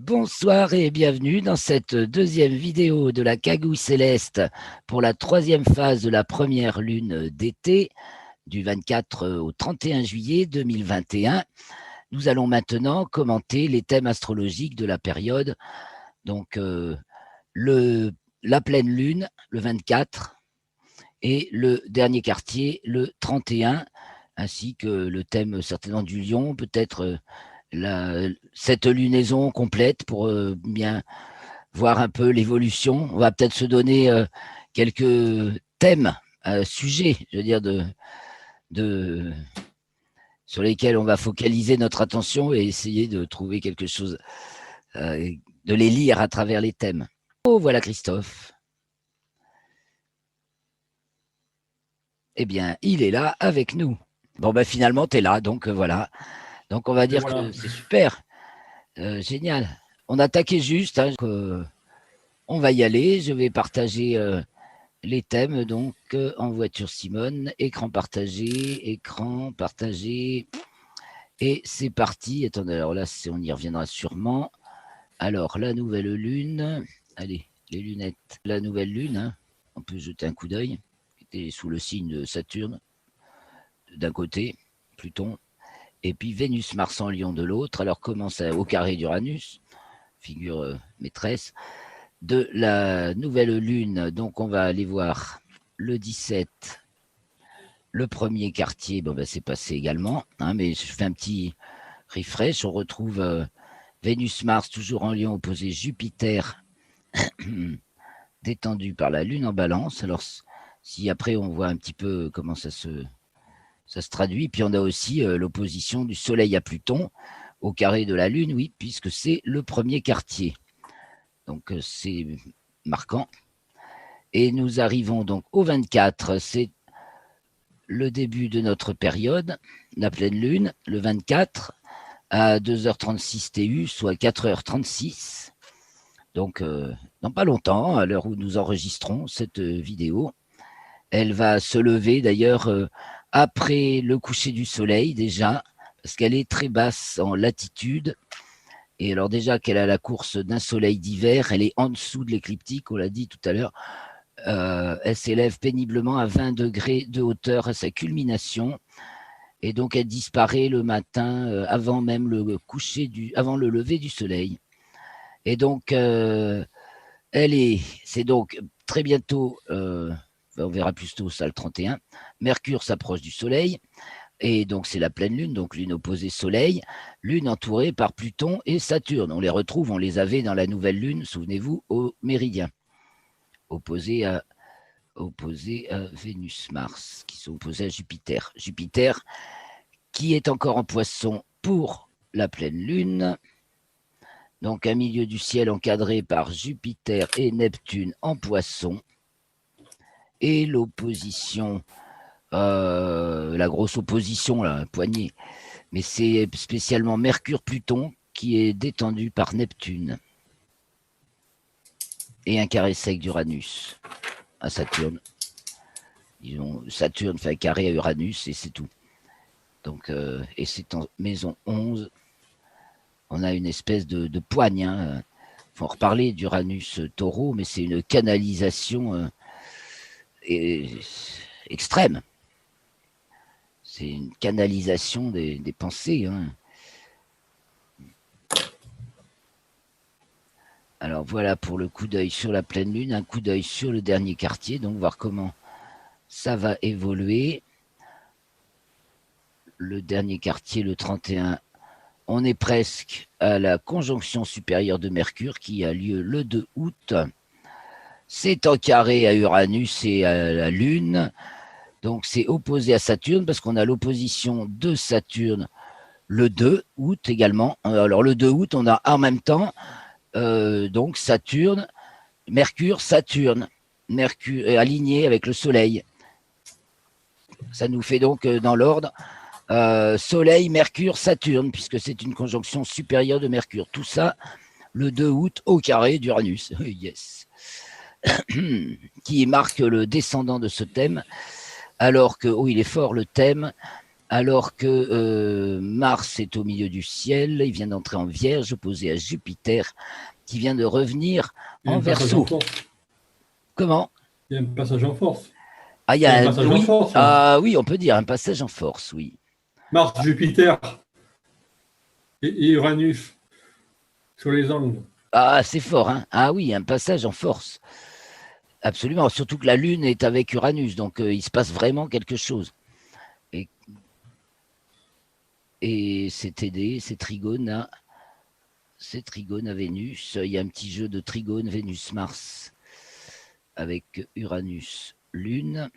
Bonsoir et bienvenue dans cette deuxième vidéo de la Cagouille Céleste pour la troisième phase de la première lune d'été du 24 au 31 juillet 2021. Nous allons maintenant commenter les thèmes astrologiques de la période. Donc, la pleine lune, le 24, et le dernier quartier, le 31, ainsi que le thème certainement du lion, peut-être cette lunaison complète pour bien voir un peu l'évolution. On va peut-être se donner quelques thèmes, sujets, je veux dire, sur lesquels on va focaliser notre attention et essayer de trouver quelque chose, de les lire à travers les thèmes. Oh, voilà Christophe. Eh bien, il est là avec nous. Bon, ben finalement, tu es là, donc voilà. Donc, on va dire que c'est super. Génial. On a attaqué juste. Hein, on va y aller. Je vais partager les thèmes. Donc, en voiture Simone, écran partagé. Et c'est parti. Attendez, alors là, on y reviendra sûrement. Alors, la nouvelle lune. Allez, les lunettes. La nouvelle lune. Hein, on peut jeter un coup d'œil. Était sous le signe de Saturne d'un côté, Pluton, et puis Vénus, Mars en Lion de l'autre. Alors commence au carré d'Uranus, figure maîtresse de la nouvelle lune. Donc on va aller voir le 17, le premier quartier. Bon ben c'est passé également, hein, mais je fais un petit refresh. On retrouve Vénus, Mars toujours en Lion opposé Jupiter détendu par la lune en Balance. Alors si après on voit un petit peu comment ça se traduit. Puis on a aussi l'opposition du Soleil à Pluton au carré de la Lune, oui, puisque c'est le premier quartier. Donc c'est marquant. Et nous arrivons donc au 24, c'est le début de notre période, la pleine lune, le 24 à 2h36 TU, soit 4h36. Donc dans pas longtemps, à l'heure où nous enregistrons cette vidéo, elle va se lever d'ailleurs après le coucher du soleil déjà, parce qu'elle est très basse en latitude. Et alors déjà qu'elle a la course d'un soleil d'hiver, elle est en dessous de l'écliptique, on l'a dit tout à l'heure. Elle s'élève péniblement à 20 degrés de hauteur à sa culmination. Et donc elle disparaît le matin avant même avant le lever du soleil. Et donc c'est donc très bientôt, on verra plus tôt ça le 31, Mercure s'approche du soleil. Et donc, c'est la pleine lune, donc lune opposée soleil, lune entourée par Pluton et Saturne. On les retrouve, on les avait dans la nouvelle lune, souvenez-vous, au méridien, opposés à Vénus-Mars, qui sont opposés à Jupiter. Jupiter, qui est encore en poisson pour la pleine lune. Donc, un milieu du ciel encadré par Jupiter et Neptune en poisson. Et l'opposition, la grosse opposition, là, poignée, mais c'est spécialement Mercure-Pluton qui est détendu par Neptune. Et un carré sec d'Uranus à Saturne. Saturne fait un carré à Uranus et c'est tout. Donc, et c'est en maison 11. On a une espèce de poigne. Hein. Faut en reparler d'Uranus Taureau, mais c'est une canalisation extrême. C'est une canalisation des pensées. Hein. Alors voilà pour le coup d'œil sur la pleine lune, un coup d'œil sur le dernier quartier, donc voir comment ça va évoluer. Le dernier quartier, le 31, on est presque à la conjonction supérieure de Mercure qui a lieu le 2 août. C'est en carré à Uranus et à la Lune. Donc c'est opposé à Saturne parce qu'on a l'opposition de Saturne le 2 août également. Alors le 2 août, on a en même temps donc Saturne, Mercure, Saturne, Mercure aligné avec le Soleil. Ça nous fait donc dans l'ordre Soleil, Mercure, Saturne, puisque c'est une conjonction supérieure de Mercure. Tout ça le 2 août au carré d'Uranus. Yes. Qui marque le descendant de ce thème. Alors que, il est fort le thème, alors que Mars est au milieu du ciel, il vient d'entrer en Vierge, opposé à Jupiter, qui vient de revenir Il y a en un passage en Verseau. force. Comment? Il y a un passage en force. Ah, il y Il y a un a passage en oui, force, là. oui, on peut dire un passage en force, oui. Mars, Jupiter et Uranus sur les angles. Ah, c'est fort, hein? Ah oui, un passage en force. Absolument, surtout que la Lune est avec Uranus, donc il se passe vraiment quelque chose. Et, et c'est aidé, c'est trigone à Vénus. Il y a un petit jeu de trigone Vénus-Mars avec Uranus-Lune.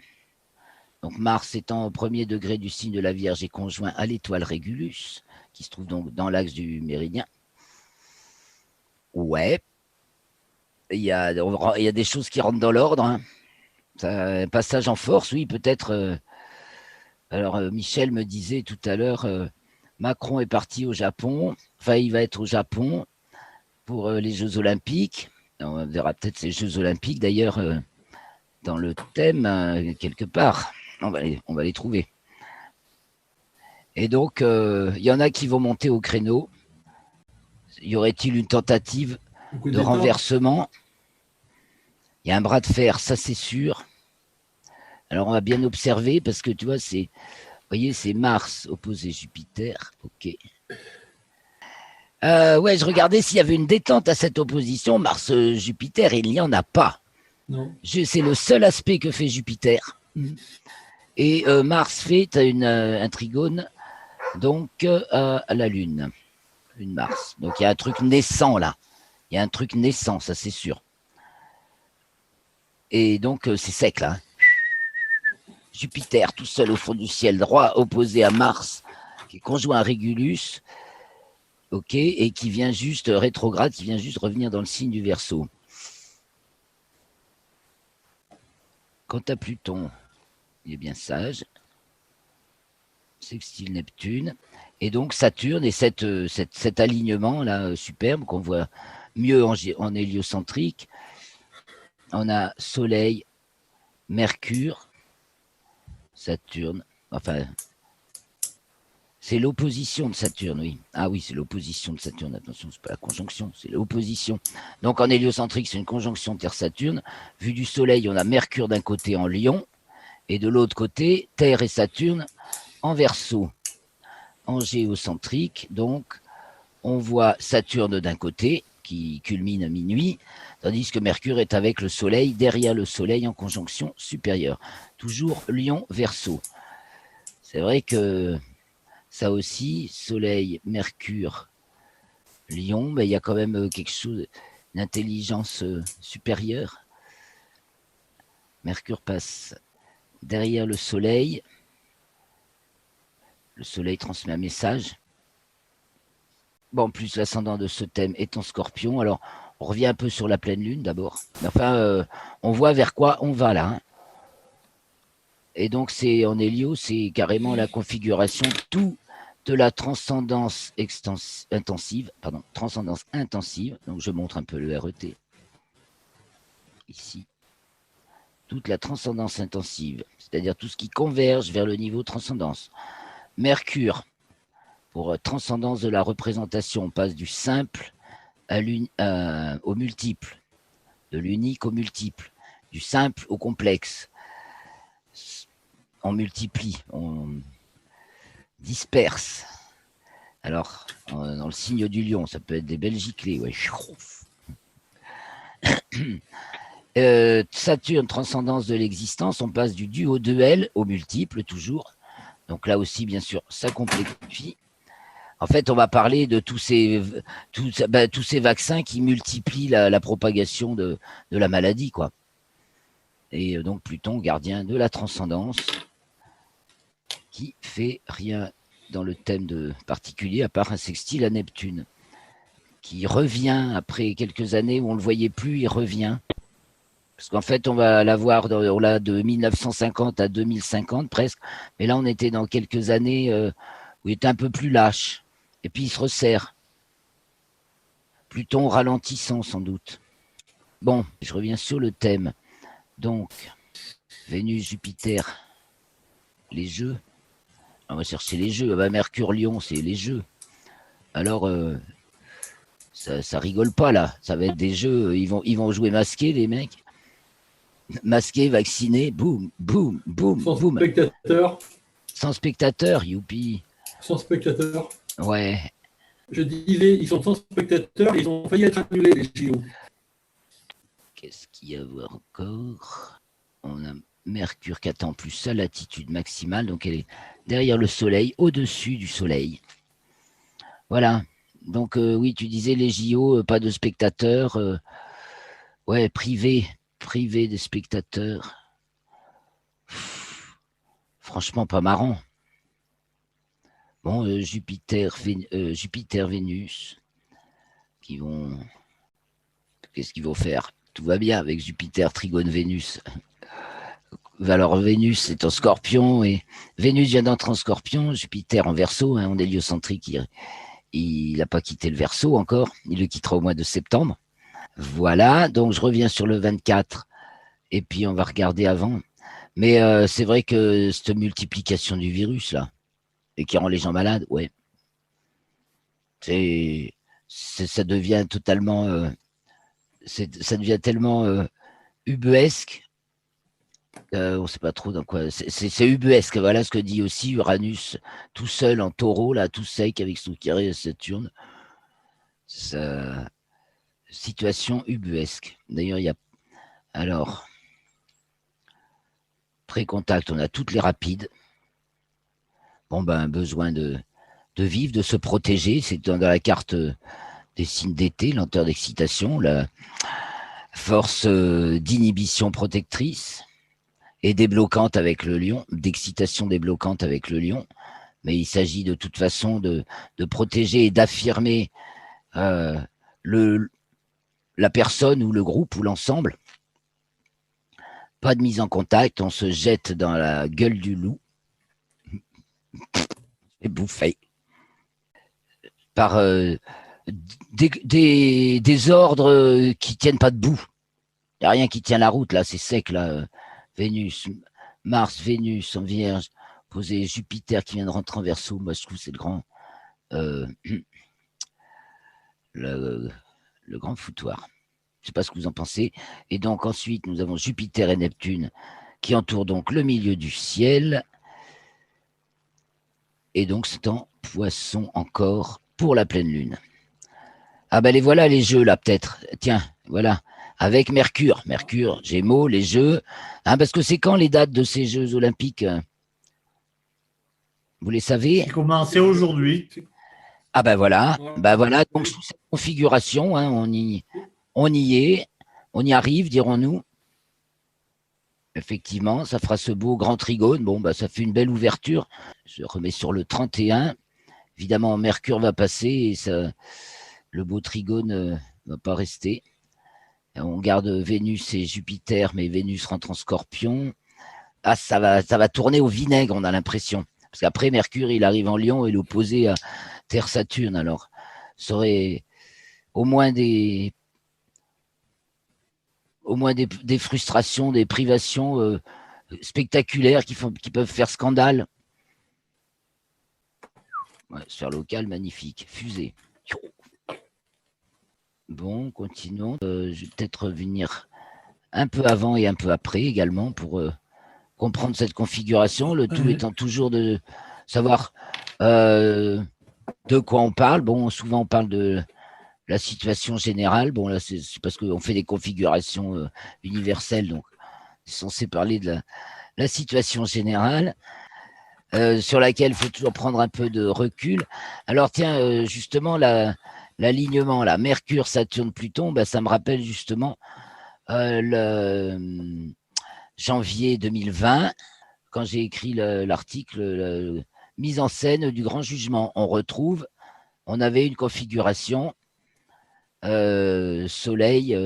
Donc Mars étant au premier degré du signe de la Vierge et conjoint à l'étoile Régulus, qui se trouve donc dans l'axe du méridien. Ouais, il y a des choses qui rentrent dans l'ordre. Hein. Un passage en force, oui, peut-être. Alors Michel me disait tout à l'heure, Macron est parti au Japon. Enfin, il va être au Japon pour les Jeux Olympiques. On verra peut-être ces Jeux Olympiques d'ailleurs dans le thème quelque part. On va les trouver. Et donc, il y en a qui vont monter au créneau. Y aurait-il une tentative Un coup de d'État. renversement? Il y a un bras de fer, ça c'est sûr. Alors on va bien observer parce que tu vois, voyez, c'est Mars opposé Jupiter. Ok. Ouais, je regardais s'il y avait une détente à cette opposition. Mars-Jupiter, il n'y en a pas. Non. C'est le seul aspect que fait Jupiter. Et Mars fait un trigone donc à la Lune. Lune-Mars. Donc il y a un truc naissant là. Il y a un truc naissant, ça c'est sûr. Et donc c'est sec là. Jupiter tout seul au fond du ciel droit, opposé à Mars, qui est conjoint à Régulus, ok, et qui vient juste rétrograde, qui vient juste revenir dans le signe du Verseau. Quant à Pluton, il est bien sage, sextile Neptune, et donc Saturne et cet alignement là superbe qu'on voit mieux en héliocentrique. On a Soleil, Mercure, Saturne, enfin c'est l'opposition de Saturne, oui. Ah oui, c'est l'opposition de Saturne. Attention, c'est pas la conjonction, c'est l'opposition. Donc en héliocentrique, c'est une conjonction Terre-Saturne. Vu du Soleil, on a Mercure d'un côté en Lion, et de l'autre côté, Terre et Saturne en Verseau. En géocentrique, donc, on voit Saturne d'un côté, qui culmine à minuit, tandis que Mercure est avec le Soleil, derrière le Soleil en conjonction supérieure. Toujours Lion-Verseau. C'est vrai que ça aussi, Soleil, Mercure, Lion, il y a quand même quelque chose, une intelligence supérieure. Mercure passe derrière le Soleil transmet un message. Bon, en plus, l'ascendant de ce thème est en Scorpion. Alors, on revient un peu sur la pleine lune d'abord. Enfin, on voit vers quoi on va là. Hein. Et donc, c'est en Hélio, c'est carrément la configuration tout de la transcendance intensive. Transcendance intensive. Donc, je montre un peu le RET. Ici. Toute la transcendance intensive, c'est-à-dire tout ce qui converge vers le niveau transcendance. Mercure, pour transcendance de la représentation, on passe du simple au multiple, de l'unique au multiple, du simple au complexe. On multiplie, on disperse. Alors, dans le signe du lion, ça peut être des belles giclées. Ouais. Saturne, transcendance de l'existence, on passe du duo 2L au multiple, toujours. Donc là aussi, bien sûr, ça complexifie. En fait, on va parler de tous ces vaccins qui multiplient la propagation de la maladie, quoi. Et donc Pluton, gardien de la transcendance, qui fait rien dans le thème de particulier, à part un sextile à Neptune, qui revient après quelques années où on ne le voyait plus, il revient. Parce qu'en fait, on va l'avoir de 1950 à 2050 presque, mais là, on était dans quelques années où il était un peu plus lâche. Et puis, il se resserre. Pluton ralentissant, sans doute. Bon, je reviens sur le thème. Donc, Vénus, Jupiter, les jeux. On va chercher les jeux. Ah bah, Mercure-Lion, c'est les jeux. Alors, ça rigole pas là. Ça va être des jeux. Ils vont jouer masqués, les mecs. Masqués, vaccinés, boum, boum, boum, Sans boum. spectateurs. Sans spectateurs, youpi. Sans spectateurs. Ouais. Je disais, ils sont sans spectateurs, ils ont failli être annulés, les JO. Qu'est-ce qu'il y a à voir encore? On a Mercure qui attend plus sa latitude maximale, donc elle est derrière le Soleil, au-dessus du Soleil. Voilà. Donc oui, tu disais les JO, pas de spectateurs. Ouais, privé des spectateurs. Franchement, pas marrant. Bon, Jupiter, Vénus, qui vont. Qu'est-ce qu'ils vont faire? Tout va bien avec Jupiter, Trigone, Vénus. Alors Vénus est en Scorpion et Vénus vient d'entrer en Scorpion, Jupiter en Verseau, hein, on est héliocentrique, il n'a pas quitté le Verseau encore, il le quittera au mois de septembre. Voilà, donc je reviens sur le 24 et puis on va regarder avant. Mais c'est vrai que cette multiplication du virus là, et qui rend les gens malades, ouais, ça devient totalement, ça devient tellement ubuesque. On ne sait pas trop dans quoi. C'est ubuesque, voilà ce que dit aussi Uranus, tout seul en taureau, là, tout sec avec son carré Saturne. Situation ubuesque. D'ailleurs, il y a. Alors, pré-contact, on a toutes les rapides. Bon, ben, besoin de vivre, de se protéger. C'est dans la carte des signes d'été, lenteur d'excitation, la force d'inhibition protectrice et débloquante avec le lion, d'excitation débloquante avec le lion. Mais il s'agit de toute façon de protéger et d'affirmer le, la personne ou le groupe ou l'ensemble. Pas de mise en contact, on se jette dans la gueule du loup et bouffé par des ordres qui tiennent pas debout. Il n'y a rien qui tient la route, là, c'est sec, là. Vénus, Mars, Vénus en Vierge, posé Jupiter qui vient de rentrer en Verseau, moi je trouve que c'est euh, le grand foutoir. Je ne sais pas ce que vous en pensez. Et donc ensuite, nous avons Jupiter et Neptune qui entourent donc le milieu du ciel. Et donc c'est en Poisson encore pour la pleine lune. Ah ben les voilà les jeux là peut-être. Tiens, voilà. Avec Mercure. Mercure, Gémeaux, les jeux. Hein, parce que c'est quand les dates de ces Jeux olympiques? Vous les savez? C'est commencé aujourd'hui. Ah ben voilà. Ben voilà. Donc Oui. sous cette configuration, hein, on y est. On y arrive, dirons-nous. Effectivement, ça fera ce beau grand trigone. Bon, bah, ça fait une belle ouverture. Je remets sur le 31. Évidemment, Mercure va passer et ça, le beau trigone ne va pas rester. On garde Vénus et Jupiter, mais Vénus rentre en Scorpion. Ah, ça va tourner au vinaigre, on a l'impression. Parce qu'après, Mercure, il arrive en Lion et l'opposé à Terre-Saturne. Alors, ça aurait au moins des frustrations, des privations spectaculaires qui peuvent faire scandale. Ouais, sphère locale, magnifique. Fusée. Bon, continuons. Je vais peut-être revenir un peu avant et un peu après également pour comprendre cette configuration. Le tout étant toujours de savoir de quoi on parle. Bon, souvent on parle de la situation générale. Bon, là, c'est parce qu'on fait des configurations universelles, donc c'est censé parler de la situation générale. Sur laquelle il faut toujours prendre un peu de recul. Alors tiens, justement, l'alignement, là, Mercure, Saturne, Pluton, bah, ça me rappelle justement le janvier 2020, quand j'ai écrit l'article mise en scène du grand jugement. On avait une configuration Soleil,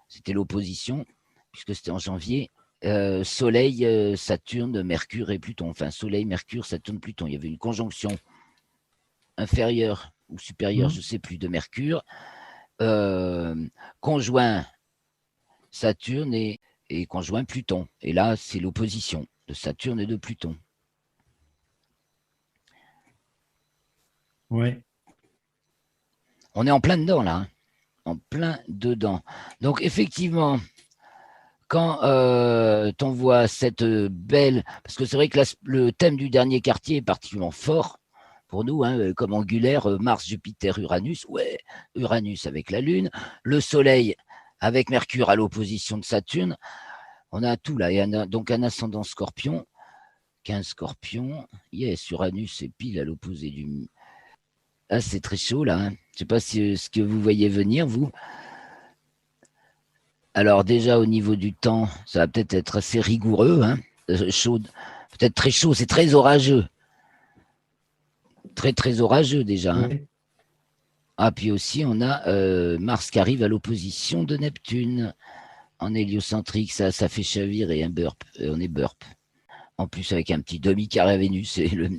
c'était l'opposition, puisque c'était en janvier, Soleil, Saturne, Mercure et Pluton. Enfin, Soleil, Mercure, Saturne, Pluton. Il y avait une conjonction inférieure ou supérieure, je ne sais plus, de Mercure, conjoint Saturne et conjoint Pluton. Et là, c'est l'opposition de Saturne et de Pluton. Ouais. On est en plein dedans, là. Hein. En plein dedans. Donc, effectivement, quand on voit cette belle... Parce que c'est vrai que le thème du dernier quartier est particulièrement fort pour nous, hein, comme angulaire, Mars, Jupiter, Uranus. Ouais, Uranus avec la Lune. Le Soleil avec Mercure à l'opposition de Saturne. On a tout là. Et donc, un ascendant Scorpion. 15 Scorpions. Yes, Uranus est pile à l'opposé du... Ah, c'est très chaud là. Hein. Je ne sais pas si ce que vous voyez venir, vous. Alors déjà au niveau du temps, ça va peut-être être assez rigoureux, hein, chaud, peut-être très chaud, c'est très orageux. Très très orageux déjà. Hein. Ouais. Ah, puis aussi on a Mars qui arrive à l'opposition de Neptune. En héliocentrique, ça fait chavirer un burp. On est burp. En plus avec un petit demi-carré à Vénus et le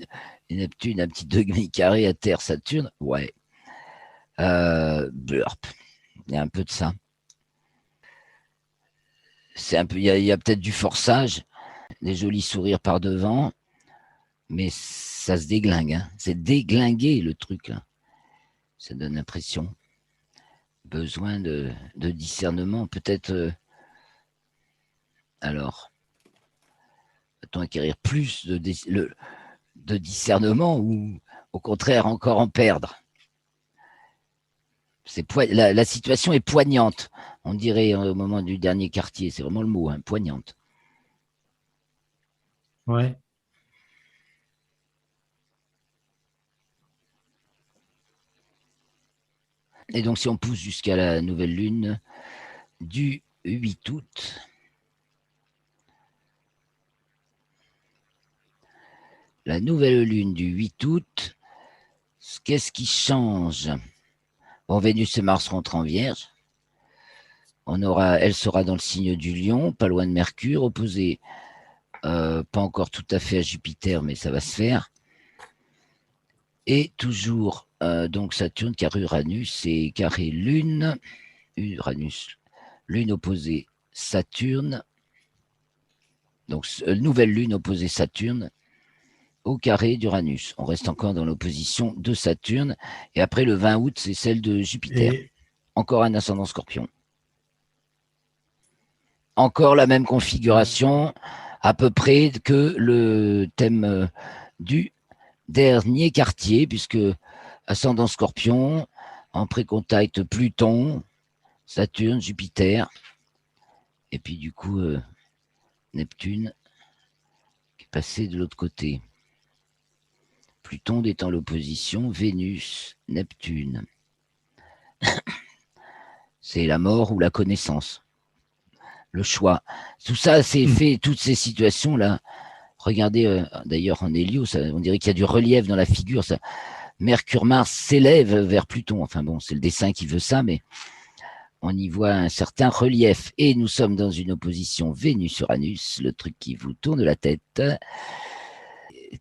Neptune, un petit demi-carré à Terre, Saturne. Ouais. Burp. Il y a un peu de ça. C'est un peu, il y a peut-être du forçage, des jolis sourires par devant, mais ça se déglingue. Hein. C'est déglingué le truc là. Ça donne l'impression. Besoin de discernement, peut-être. Alors, va-t-on acquérir plus de discernement ou au contraire encore en perdre? La situation est poignante, on dirait au moment du dernier quartier. C'est vraiment le mot, hein, poignante. Ouais. Et donc, si on pousse jusqu'à la nouvelle lune du 8 août, la nouvelle lune du 8 août, qu'est-ce qui change? Bon, Vénus et Mars rentrent en Vierge. Elle sera dans le signe du Lion, pas loin de Mercure, opposée pas encore tout à fait à Jupiter, mais ça va se faire. Et toujours donc Saturne, car Uranus est carré Lune, Uranus, Lune opposée Saturne, donc nouvelle Lune opposée Saturne au carré d'Uranus. On reste encore dans l'opposition de Saturne, et après le 20 août, c'est celle de Jupiter. Et... Encore un ascendant Scorpion. Encore la même configuration, à peu près que le thème du dernier quartier, puisque ascendant Scorpion, en précontact Pluton, Saturne, Jupiter, et puis du coup Neptune qui est passé de l'autre côté. Pluton étant l'opposition, Vénus, Neptune. C'est la mort ou la connaissance. Le choix. Tout ça, c'est fait, toutes ces situations-là. Regardez, d'ailleurs, en hélio, on dirait qu'il y a du relief dans la figure. Ça. Mercure-Mars s'élève vers Pluton. Enfin bon, c'est le dessin qui veut ça, mais on y voit un certain relief. Et nous sommes dans une opposition Vénus-Uranus, le truc qui vous tourne la tête.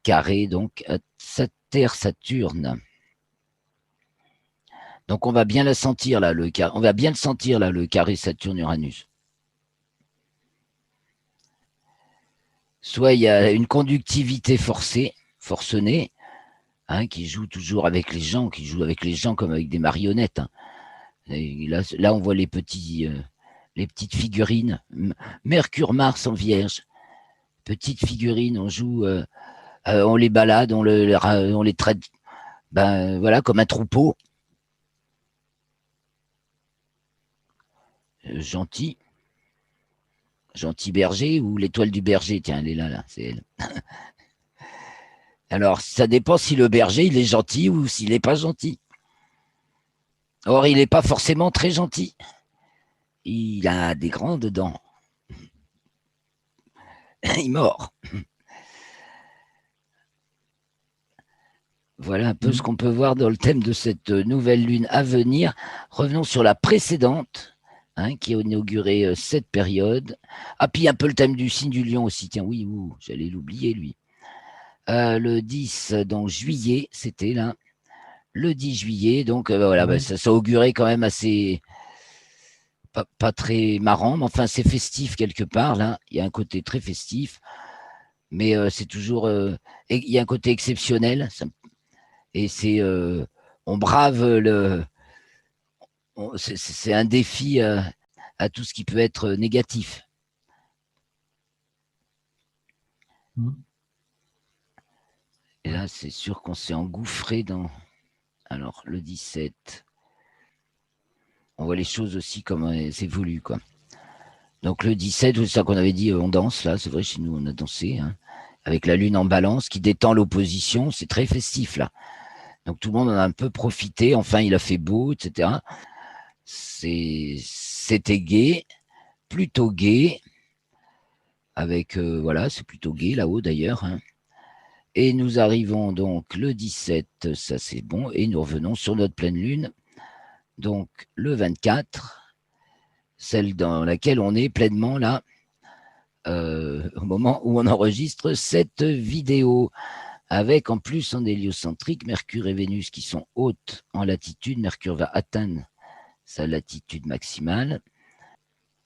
Carré, donc, à Terre-Saturne. Donc on va bien la sentir là, on va bien le sentir là, le carré Saturne-Uranus. Soit il y a une conductivité forcenée, hein, qui joue toujours avec les gens, comme avec des marionnettes. Hein. Et là, on voit les petites figurines. Mercure-Mars en Vierge. Petites figurines, on joue, on les balade, on les traite, voilà, comme un troupeau. Gentil berger ou l'étoile du berger, tiens, elle est là, c'est elle. Alors, ça dépend si le berger, il est gentil ou s'il n'est pas gentil. Or, il n'est pas forcément très gentil. Il a des grandes dents. Il mord. Voilà un peu ce qu'on peut voir dans le thème de cette nouvelle lune à venir. Revenons sur la précédente, hein, qui a inauguré cette période. Ah, puis un peu le thème du signe du lion aussi. Tiens, oui, j'allais l'oublier, lui. Le 10, donc juillet, c'était là. Le 10 juillet, donc voilà, ça augurait quand même assez... Pas très marrant, mais enfin, c'est festif quelque part, là. Il y a un côté très festif, mais c'est toujours... il y a un côté exceptionnel. Et on brave c'est un défi à tout ce qui peut être négatif. Et là, c'est sûr qu'on s'est engouffré dans. Alors, le 17. On voit les choses aussi comme elles évoluent, quoi. Donc, le 17, c'est ça qu'on avait dit, on danse, là. C'est vrai, chez nous, on a dansé, hein, avec la lune en balance qui détend l'opposition. C'est très festif, là. Donc, tout le monde en a un peu profité. Enfin, il a fait beau, etc. C'était gai, plutôt gai. Avec, voilà, c'est plutôt gai là-haut, d'ailleurs, hein. Et nous arrivons donc le 17, ça c'est bon, et nous revenons sur notre pleine lune, donc le 24, celle dans laquelle on est pleinement là, au moment où on enregistre cette vidéo, avec en plus en héliocentrique Mercure et Vénus qui sont hautes en latitude. Mercure va atteindre sa latitude maximale,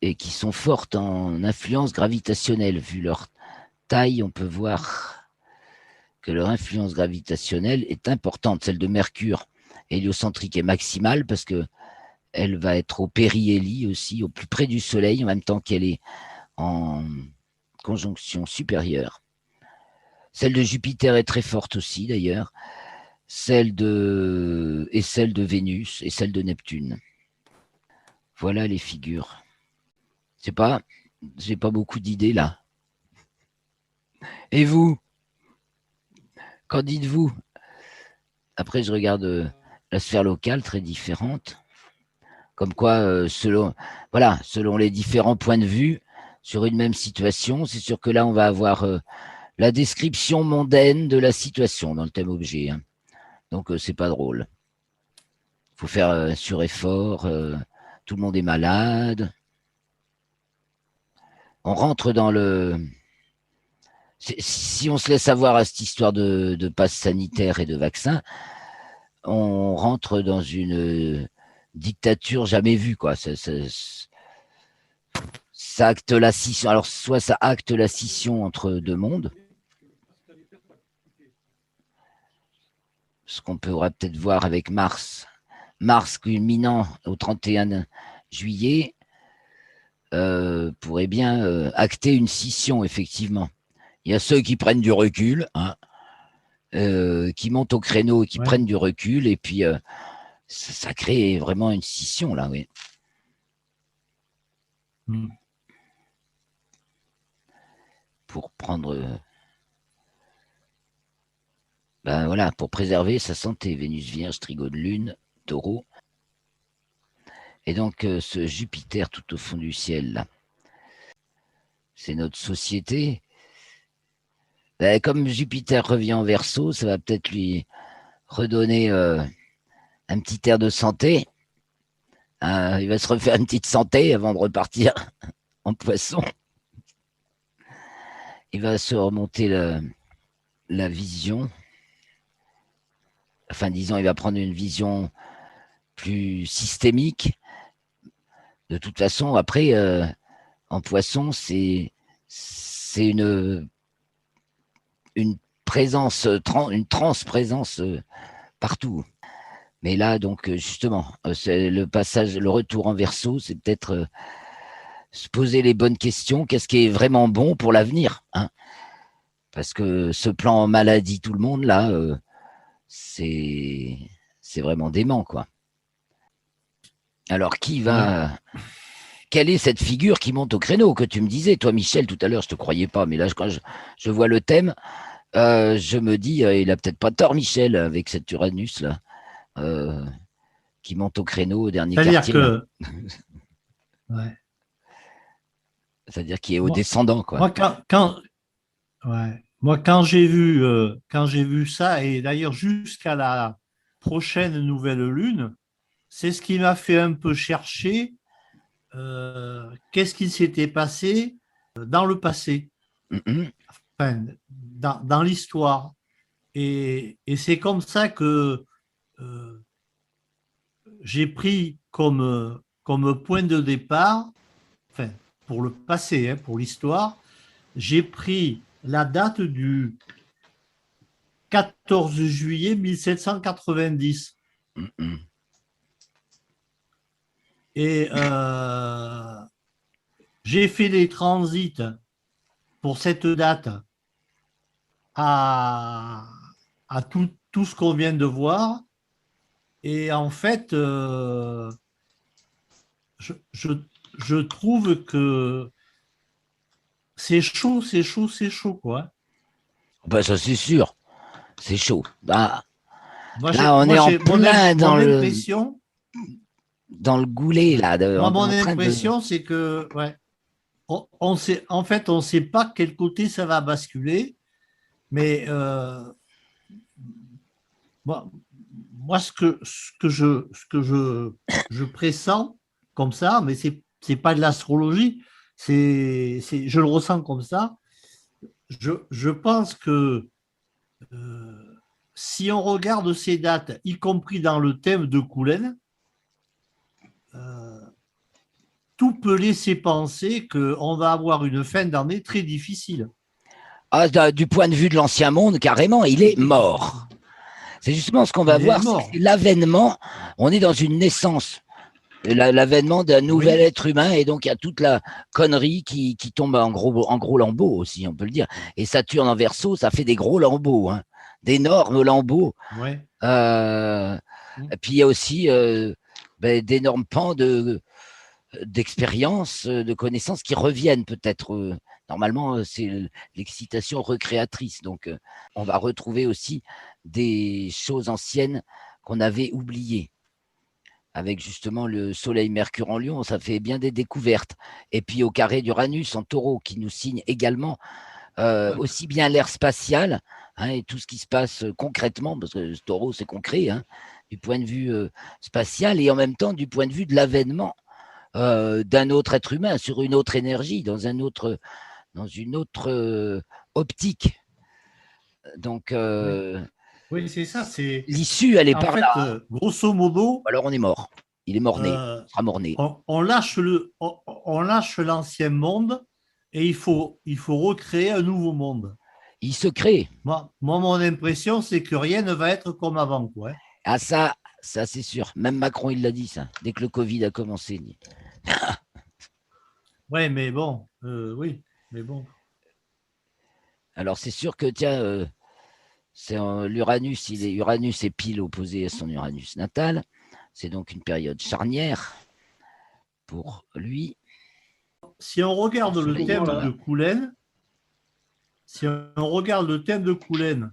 et qui sont fortes en influence gravitationnelle. Vu leur taille, on peut voir que leur influence gravitationnelle est importante. Celle de Mercure héliocentrique est maximale parce que elle va être au périhélie aussi, au plus près du Soleil, en même temps qu'elle est en conjonction supérieure. Celle de Jupiter est très forte aussi, d'ailleurs. Celle de Vénus et celle de Neptune. Voilà les figures. C'est pas, j'ai pas beaucoup d'idées là. Et vous, qu'en dites-vous? Après, je regarde la sphère locale très différente. Comme quoi, selon les différents points de vue sur une même situation, c'est sûr que là, on va avoir la description mondaine de la situation dans le thème objet, hein. Donc, c'est pas drôle. Il faut faire un sureffort. Tout le monde est malade. On rentre dans le. Si on se laisse avoir à cette histoire de passe sanitaire et de vaccin, on rentre dans une dictature jamais vue, quoi. Ça acte la scission. Alors, soit ça acte la scission entre deux mondes, ce qu'on pourra peut-être voir avec Mars. Mars culminant au 31 juillet pourrait bien acter une scission, effectivement. Il y a ceux qui prennent du recul, hein, qui montent au créneau et qui prennent du recul, et puis ça crée vraiment une scission, là, oui. Pour prendre. Ben voilà, pour préserver sa santé. Vénus Vierge, Trigone Lune, Taureau. Et donc, ce Jupiter tout au fond du ciel, là, c'est notre société. Ben, comme Jupiter revient en Verseau, ça va peut-être lui redonner un petit air de santé. Il va se refaire une petite santé avant de repartir en Poisson. Il va se remonter la vision. Enfin, disons, il va prendre une vision plus systémique. De toute façon, après, en Poisson, c'est une présence, une transprésence partout. Mais là, donc, justement, c'est le passage, le retour en Verseau, c'est peut-être se poser les bonnes questions. Qu'est-ce qui est vraiment bon pour l'avenir, hein? Parce que ce plan maladie tout le monde, là, c'est vraiment dément, quoi. Alors, quelle est cette figure qui monte au créneau que tu me disais, toi, Michel, tout à l'heure, je te croyais pas, mais là, quand je vois le thème, je me dis, il a peut-être pas tort, Michel, avec cet Uranus là, qui monte au créneau au dernier quartier. C'est-à-dire qu'il est au descendant, quoi. Moi, quand j'ai vu ça, et d'ailleurs jusqu'à la prochaine nouvelle lune, c'est ce qui m'a fait un peu chercher qu'est-ce qui s'était passé dans le passé, enfin, dans l'histoire. Et c'est comme ça que j'ai pris comme point de départ, enfin, pour le passé, pour l'histoire, j'ai pris la date du 14 juillet 1790. Mhm. Et j'ai fait des transits pour cette date à, à tout ce qu'on vient de voir. Et en fait, je trouve que c'est chaud, c'est chaud, c'est chaud, quoi. Bah, ça, c'est sûr. C'est chaud. Bah, Moi, là, on est en plein mon impression, dans le goulet, là. moi, On est mon en train de. impression, c'est que, ouais, on sait, en fait, on ne sait pas quel côté ça va basculer, mais moi, je pressens comme ça, mais c'est pas de l'astrologie, je le ressens comme ça. Je pense que si on regarde ces dates, y compris dans le thème de Coulennes, tout peut laisser penser qu'on va avoir une fin d'année très difficile. Ah, du point de vue de l'ancien monde, carrément, il est mort. C'est justement ce qu'on va Il est voir, mort. c'est l'avènement. On est dans une naissance, l'avènement d'un nouvel être humain, et donc il y a toute la connerie qui tombe en gros lambeaux aussi, on peut le dire. Et Saturne en Verseau, ça fait des gros lambeaux, hein, d'énormes lambeaux. Ouais. Et puis il y a aussi d'énormes pans d'expériences, de connaissances qui reviennent peut-être. Normalement, c'est l'excitation recréatrice. Donc, on va retrouver aussi des choses anciennes qu'on avait oubliées. Avec justement le Soleil-Mercure en Lion, ça fait bien des découvertes. Et puis au carré d'Uranus en Taureau, qui nous signe également aussi bien l'ère spatiale, hein, et tout ce qui se passe concrètement, parce que le Taureau, c'est concret, hein, du point de vue spatial, et en même temps du point de vue de l'avènement d'un autre être humain sur une autre énergie, dans une autre optique. Donc, oui, c'est ça. l'issue, elle est en par fait, là. grosso modo, Alors on est mort. Il est mort-né. Il sera mort-né. on lâche l'ancien monde et il faut recréer un nouveau monde. Il se crée. Moi, mon impression, c'est que rien ne va être comme avant, quoi. Ah, ça c'est sûr. Même Macron, il l'a dit, ça, dès que le Covid a commencé. Ouais, mais bon, oui, mais bon. Alors c'est sûr que, tiens, l'Uranus, Uranus est pile opposé à son Uranus natal. C'est donc une période charnière pour lui. Si on regarde le thème de Coulennes,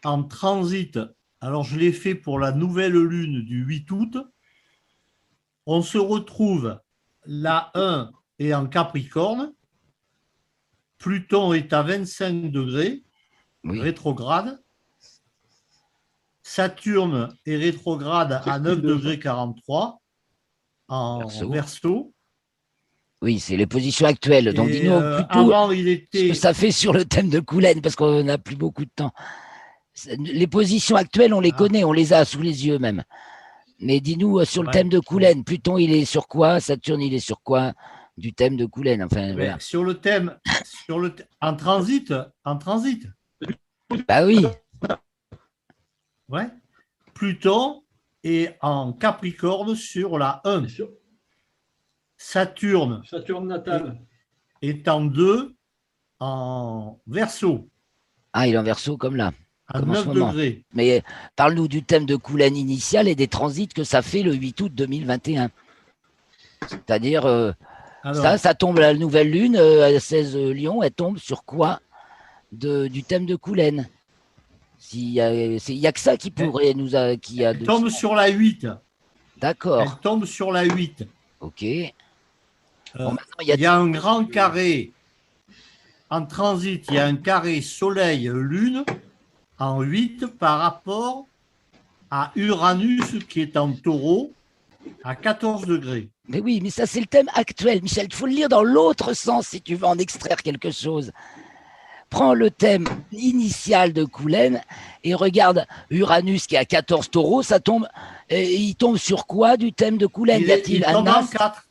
en transit, alors je l'ai fait pour la nouvelle lune du 8 août, on se retrouve, la 1 est en Capricorne, Pluton est à 25 degrés, Oui. rétrograde, Saturne est rétrograde à 9 degrés 43 en Verseau. Oui, c'est les positions actuelles. Donc, dis-nous plutôt avant, il était... ce que ça fait sur le thème de Coulennes, parce qu'on n'a plus beaucoup de temps. Les positions actuelles, on les connaît, on les a sous les yeux même. Mais dis-nous sur le thème de Coulennes, Pluton, il est sur quoi? Saturne, il est sur quoi du thème de Coulennes? Enfin, voilà. Sur le thème, en transit. Bah oui. Ouais. Pluton est en Capricorne sur la 1. Saturne natal est en 2 en Verseau. Ah, il est en Verseau comme là. À 9 degrés. Mais parle-nous du thème de Coulennes initial et des transits que ça fait le 8 août 2021. C'est-à-dire, ça tombe la nouvelle lune à 16 Lion, elle tombe sur quoi du thème de Coulennes? Il n'y a que ça qui pourrait nous... Elle tombe sur la 8. D'accord. Elle tombe sur la 8. Ok. Bon, il y a un grand carré en transit, il y a un carré Soleil-Lune en 8 par rapport à Uranus qui est en Taureau à 14 degrés. Mais oui, mais ça c'est le thème actuel, Michel. Il faut le lire dans l'autre sens si tu veux en extraire quelque chose. Prends le thème initial de Coulennes et regarde Uranus qui est à 14 taureaux, ça tombe. Il tombe sur quoi du thème de Coulennes? Y a-t-il un as? 4.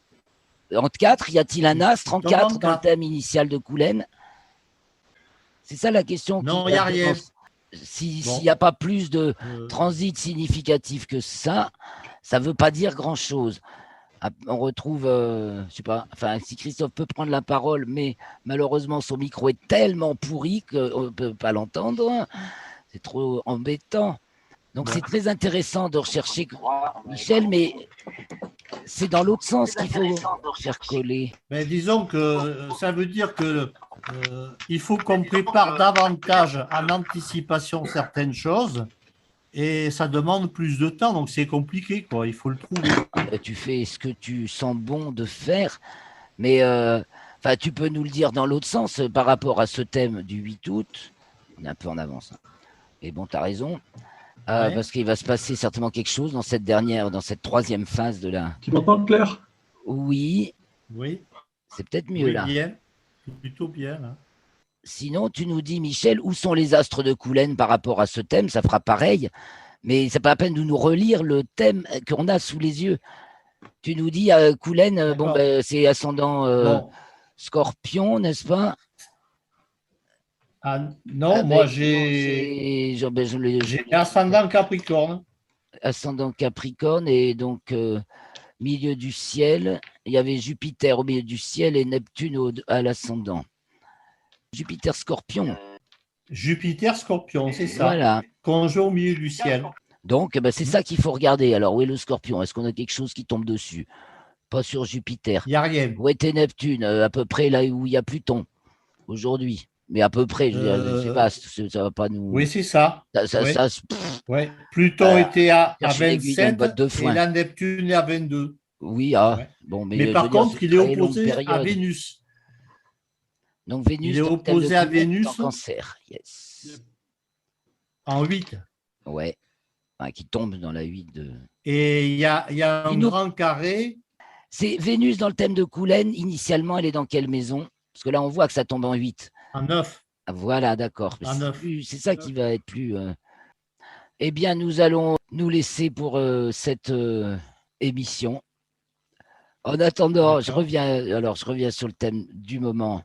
En 4, y a-t-il un as 34 dans le thème initial de Coulennes? C'est ça la question. Non, il n'y a rien. s'il Bon. n'y a pas plus de Euh, transit significatif que ça ne veut pas dire grand-chose. On retrouve, je sais pas, enfin, si Christophe peut prendre la parole, mais malheureusement, son micro est tellement pourri qu'on ne peut pas l'entendre. C'est trop embêtant. Donc, Bon. c'est très intéressant de rechercher Michel, mais c'est dans l'autre sens qu'il faut faire coller. Mais disons que ça veut dire que il faut qu'on prépare davantage en anticipation certaines choses et ça demande plus de temps, donc c'est compliqué, quoi. Il faut le trouver. Tu fais ce que tu sens bon de faire, mais tu peux nous le dire dans l'autre sens par rapport à ce thème du 8 août. On est un peu en avance. Hein. Et bon, tu as raison. Ouais. Parce qu'il va se passer certainement quelque chose dans cette troisième phase de la. Tu m'entends, Claire? Oui, Oui, c'est peut-être mieux oui, là. bien, plutôt bien. Hein. Sinon, tu nous dis, Michel, où sont les astres de Coulennes par rapport à ce thème? Ça fera pareil, mais c'est pas la peine de nous relire le thème qu'on a sous les yeux. Tu nous dis, Coulennes, bon, D'accord. c'est ascendant Bon. Scorpion, n'est-ce pas? Ah, non, moi j'ai j'ai ascendant Capricorne. ascendant Capricorne et donc milieu du ciel. Il y avait Jupiter au milieu du ciel et Neptune à l'ascendant. Jupiter Scorpion. Jupiter Scorpion, c'est ça. Voilà. Conjoint au milieu du ciel. Donc, c'est ça qu'il faut regarder. Alors, où est le Scorpion? Est-ce qu'on a quelque chose qui tombe dessus? Pas sur Jupiter. Il n'y a rien. Où était Neptune? À peu près là où il y a Pluton aujourd'hui. Mais à peu près, c'est vaste. Ça va pas nous. Oui, c'est ça. Oui. Pluton était à l'aiguille d'une 27 botte de et foin. la Neptune est à 22. Oui, Ouais. bon, Mais par contre, il est opposé à Vénus. Donc Vénus, il est opposé à Vénus en Cancer. Yes. En 8. Ouais. Qui tombe dans la 8 de. Et il y a un grand carré. C'est Vénus dans le thème de Coulennes. Initialement, elle est dans quelle maison? Parce que là, on voit que ça tombe en 8. En 9. Voilà, d'accord. En 9. C'est ça qui va être plus. Eh bien, nous allons nous laisser pour cette émission. En attendant, je reviens sur le thème du moment,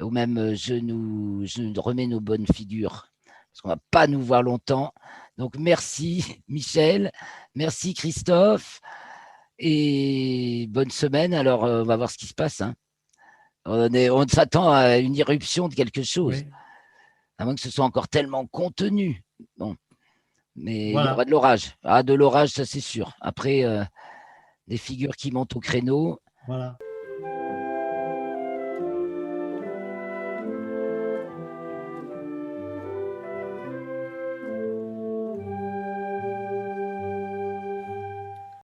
ou même je remets nos bonnes figures, parce qu'on ne va pas nous voir longtemps. Donc, merci Michel, merci Christophe, et bonne semaine. Alors, on va voir ce qui se passe. Hein. On s'attend à une irruption de quelque chose, oui. À moins que ce soit encore tellement contenu. Bon. Mais voilà. Il y aura de l'orage. De l'orage, ça c'est sûr. Après, des figures qui montent au créneau. Voilà.